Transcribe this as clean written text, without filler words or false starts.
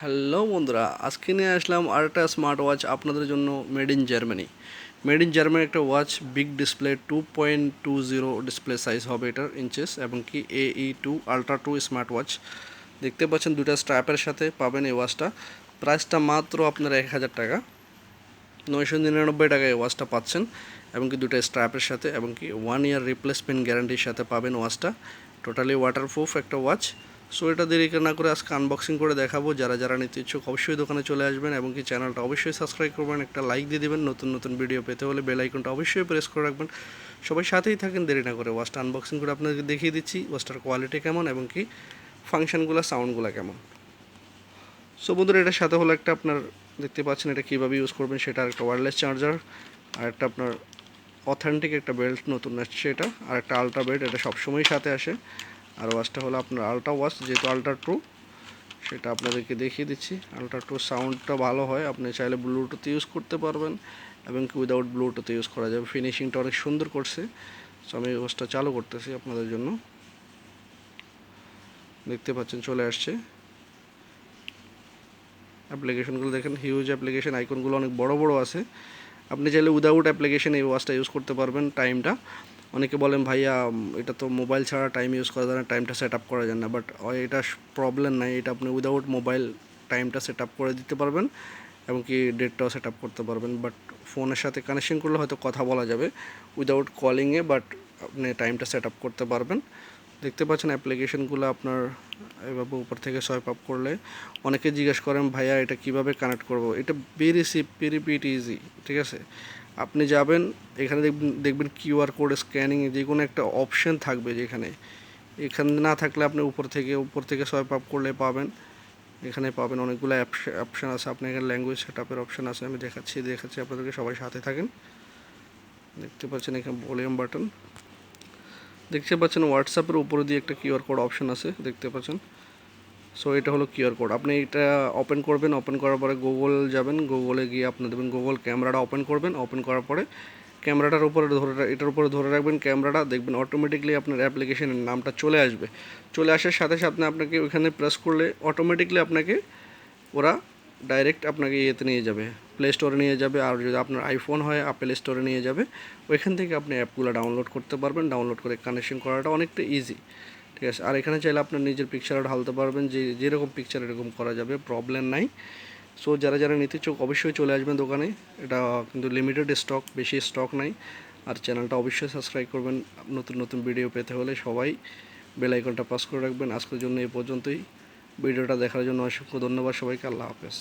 Hello বন্ধুরা, আজকে নিয়ে আসলাম আরেকটা স্মার্ট ওয়াচ আপনাদের জন্য। Made in Germany. Made in Germany একটা watch, big display, 2.20 display size হবে এটার ইঞ্চেস, এবং কি AE2 আলট্রা 2 স্মার্ট ওয়াচ। দেখতে পাচ্ছেন দুটা স্ট্র্যাপের সাথে পাবেন এই ওয়াচটা। প্রাইসটা মাত্র আপনার 1000 টাকা, 999 টাকায় এই ওয়াচটা পাচ্ছেন, এবং কি দুটো স্ট্র্যাপের সাথে, এবং কি 1 ইয়ার রিপ্লেসমেন্ট গ্যারান্টির সাথে পাবেন ওয়াচটা। টোটালি ওয়াটারপ্রুফ একটা ওয়াচ। সো এটা দেরি না করে আজকে আনবক্সিং করে দেখাবো। যারা যারা নিতে ইচ্ছুক অবশ্যই দোকানে চলে আসবেন, এবং কি চ্যানেলটা অবশ্যই সাবস্ক্রাইব করবেন, একটা লাইক দিয়ে দেবেন। নতুন নতুন ভিডিও পেতে হলে বেল আইকনটা অবশ্যই প্রেস করে রাখবেন। সবাই সাথেই থাকেন, দেরি না করে ওয়াচটা আনবক্সিং করে আপনাদেরকে দেখিয়ে দিচ্ছি ওয়াচটার কোয়ালিটি কেমন, এবং কি ফাংশনগুলো, সাউন্ডগুলো কেমন। সো বন্ধুরা, এটার সাথে হলো একটা আপনার, দেখতে পাচ্ছেন এটা কীভাবে ইউজ করবেন সেটা, একটা ওয়্যারলেস চার্জার, আর একটা আপনার অথেন্টিক একটা বেল্ট নতুন আসছে এটা, আর একটা আলট্রা বেল্ট, এটা সবসময়ই সাথে আসে। আর ওয়াচটা হলো আপনার আলট্রা ওয়াচ, যেহেতু আলট্রা ট্রু, সেটা আপনাদেরকে দেখিয়ে দিচ্ছি। আলট্রা ট্রু সাউন্ডটা ভালো হয়, আপনি চাইলে ব্লুটুথ ইউজ করতে পারবেন, এবং কি উইদাউট ব্লুটুথ ইউজ করা যাবে। ফিনিশিংটা অনেক সুন্দর করছে। সো আমি ওয়াচটা চালু করতেছি আপনাদের জন্য। দেখতে পাচ্ছেন চলে আসছে। অ্যাপ্লিকেশনগুলো দেখেন, হিউজ অ্যাপ্লিকেশন, আইকনগুলো অনেক বড় বড় আছে। আপনি চাইলে উইদাউট অ্যাপ্লিকেশন এই ওয়াচটা ইউজ করতে পারবেন। টাইমটা, অনেকে বলেন ভাইয়া এটা তো মোবাইল ছাড়া টাইম ইউজ করা যায় না, টাইমটা সেট আপ করা যায় না, বাট এটা প্রবলেম নাই। এটা আপনি উইদাউট মোবাইল টাইমটা সেট আপ করে দিতে পারবেন, এবং কি ডেটটাও সেট আপ করতে পারবেন। বাট ফোনের সাথে কানেকশন করলে হয়তো কথা বলা যাবে উইদাউট কলিংয়ে, বাট আপনি টাইমটা সেট আপ করতে পারবেন। দেখতে পাচ্ছেন অ্যাপ্লিকেশনগুলো আপনার এভাবে উপর থেকে সোয়াইপ আপ করলে। অনেকে জিজ্ঞেস করেন ভাইয়া এটা কিভাবে কানেক্ট করব। এটা ভেরি পিটি ইজি, ঠিক আছে। আপনি যাবেন, এখানে দেখবেন কিউআর কোড স্ক্যানিং, যে কোনো একটা অপশন থাকবে, যেখানে এখানে না থাকলে আপনি উপর থেকে সোয়াইপ আপ করলে পাবেন। এখানে পাবেন অনেকগুলো অপশান আছে। আপনি এখানে ল্যাঙ্গুয়েজ সেট আপের অপশান আছে, আমি দেখাচ্ছি আপনাদেরকে, সবাই সাথে থাকেন। দেখতে পাচ্ছেন এখানে ভলিউম বাটন, দেখতে পাচ্ছেন হোয়াটসঅ্যাপের উপরে দিয়ে একটা কিউআর কোড অপশন আছে, দেখতে পাচ্ছেন। সো এটা হলো কিউআর কোড। আপনি এটা ওপেন করবেন, ওপেন করার পরে গুগল যাবেন, গুগলে গিয়ে আপনি দেবেন গুগল ক্যামেরাটা ওপেন করবেন। ওপেন করার পরে ক্যামেরাটার উপরে এটার উপরে ধরে রাখবেন ক্যামেরাটা, দেখবেন অটোমেটিকলি আপনার অ্যাপ্লিকেশনের নামটা চলে আসবে। চলে আসার সাথে সাথে আপনাকে ওইখানে প্রেস করলে অটোমেটিকলি আপনাকে ওরা ডাইরেক্ট আপনাকে ইয়েতে নিয়ে যাবে, প্লে স্টোরে নিয়ে যাবে। আর যদি আপনার আইফোন হয়, আপেল স্টোরে নিয়ে যাবে। ওইখান থেকে আপনি অ্যাপগুলো ডাউনলোড করতে পারবেন। ডাউনলোড করে কানেকশন করাটা অনেকটা ইজি, ঠিক আছে। আর এখানে চাইলে আপনার নিজের পিকচারও ঢালতে পারবেন, যেরকম পিকচার এরকম করা যাবে, প্রবলেম নাই। সো যারা যারা নিতে চোখ অবশ্যই চলে আসবেন দোকানে। এটা কিন্তু লিমিটেড স্টক, বেশি স্টক নাই। আর চ্যানেলটা অবশ্যই সাবস্ক্রাইব করবেন নতুন নতুন ভিডিও পেতে হলে। সবাই বেল আইকনটা প্রেস করে রাখবেন। আজকের জন্য এই পর্যন্তই। ভিডিওটা দেখার জন্য অসংখ্য ধন্যবাদ সবাইকে। আল্লাহ হাফেজ।